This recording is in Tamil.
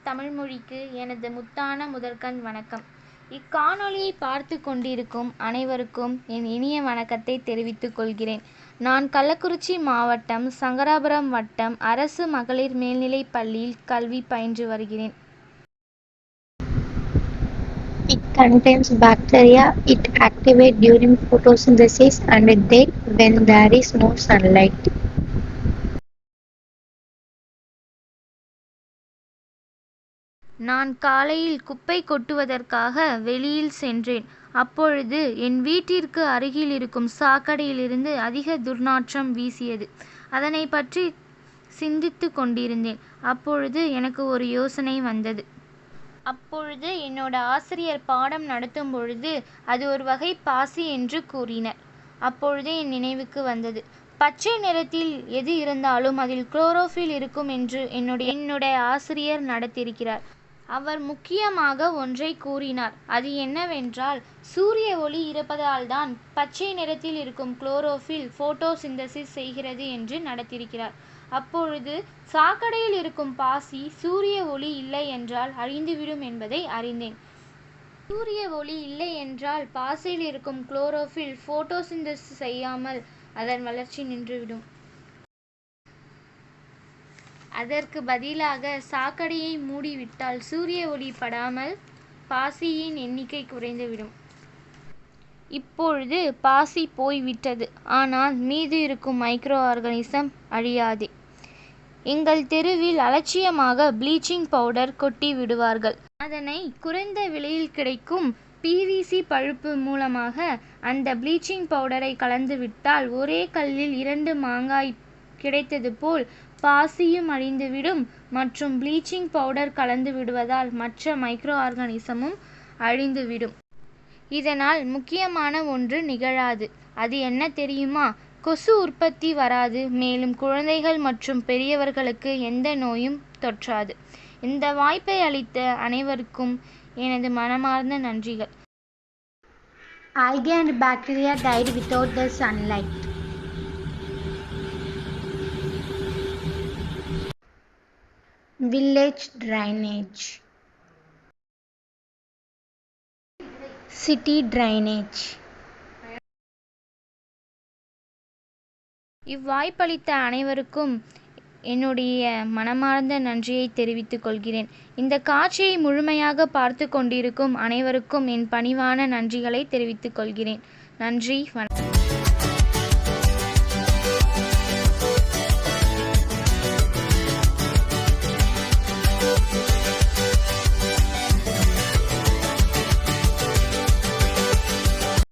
தமிழ்மொழிக்கு எனது முத்தான முதற்கண் வணக்கம். இக்காணொளியை பார்த்து கொண்டிருக்கும் அனைவருக்கும் என் இனிய வணக்கத்தை தெரிவித்துக் கொள்கிறேன். நான் கள்ளக்குறிச்சி மாவட்டம் சங்கராபுரம் வட்டம் அரசு மகளிர் மேல்நிலைப் பள்ளியில் கல்வி பயின்று வருகிறேன். It contains bacteria. It activates during photosynthesis and dead when there is no sunlight. நான் காலையில் குப்பை கொட்டுவதற்காக வெளியில் சென்றேன். அப்பொழுது என் வீட்டிற்கு அருகில் இருக்கும் சாக்கடையிலிருந்து அதிக துர்நாற்றம் வீசியது. அதனை பற்றி சிந்தித்து கொண்டிருந்தேன். அப்பொழுது எனக்கு ஒரு யோசனை வந்தது. அப்பொழுது என்னோட ஆசிரியர் பாடம் நடத்தும் பொழுது அது ஒரு வகை பாசி என்று கூறினர். அப்பொழுது என் நினைவுக்கு வந்தது, பச்சை நிறத்தில் எது இருந்தாலும் அதில் குளோரோஃபில் இருக்கும் என்று என்னுடைய ஆசிரியர் நடத்தியிருக்கிறார். அவர் முக்கியமாக ஒன்றை கூறினார். அது என்னவென்றால், சூரிய ஒளி இருப்பதால் தான் பச்சை நிறத்தில் இருக்கும் குளோரோஃபில் போட்டோசிந்தசிஸ் செய்கிறது என்று நடத்தியிருக்கிறார். அப்பொழுது சாக்கடையில் இருக்கும் பாசி சூரிய ஒளி இல்லை என்றால் அழிந்துவிடும் என்பதை அறிந்தேன். சூரிய ஒளி இல்லை என்றால் பாசியில் இருக்கும் குளோரோஃபில் போட்டோசிந்தசிஸ் செய்யாமல் அதன் வளர்ச்சி நின்றுவிடும். அதற்கு பதிலாக சாக்கடையை மூடிவிட்டால் சூரிய ஒளி படாமல் பாசியின் எண்ணிக்கை குறைந்துவிடும். இப்பொழுது பாசி போய்விட்டது, ஆனால் மீது இருக்கும் மைக்ரோ ஆர்கானிசம் அழியாது. எங்கள் தெருவில் அலட்சியமாக ப்ளீச்சிங் பவுடர் கொட்டி விடுவார்கள். அதனை குறைந்த விலையில் கிடைக்கும் PVC பழுப்பு மூலமாக அந்த ப்ளீச்சிங் பவுடரை கலந்து விட்டால் ஒரே கல்லில் 2 மாங்காய் கிடைத்தது போல் பாசியும் அழிந்துவிடும் மற்றும் ப்ளீச்சிங் பவுடர் கலந்து விடுவதால் மற்ற மைக்ரோ ஆர்கானிசமும் அழிந்துவிடும். இதனால் முக்கியமான ஒன்று நிகழாது. அது என்ன தெரியுமா? கொசு உற்பத்தி வராது. மேலும் குழந்தைகள் மற்றும் பெரியவர்களுக்கு எந்த நோயும் தொற்றாது. இந்த வாய்ப்பை அளித்த அனைவருக்கும் எனது மனமார்ந்த நன்றிகள். Algae and bacteria died without the sunlight. Village drainage. City drainage. இவ்வாய்ப்பளித்த அனைவருக்கும் என்னுடைய மனமார்ந்த நன்றியை தெரிவித்துக் கொள்கிறேன். இந்த காட்சியை முழுமையாக பார்த்து கொண்டிருக்கும் அனைவருக்கும் என் பணிவான நன்றிகளை தெரிவித்துக் கொள்கிறேன். நன்றி, வணக்கம்.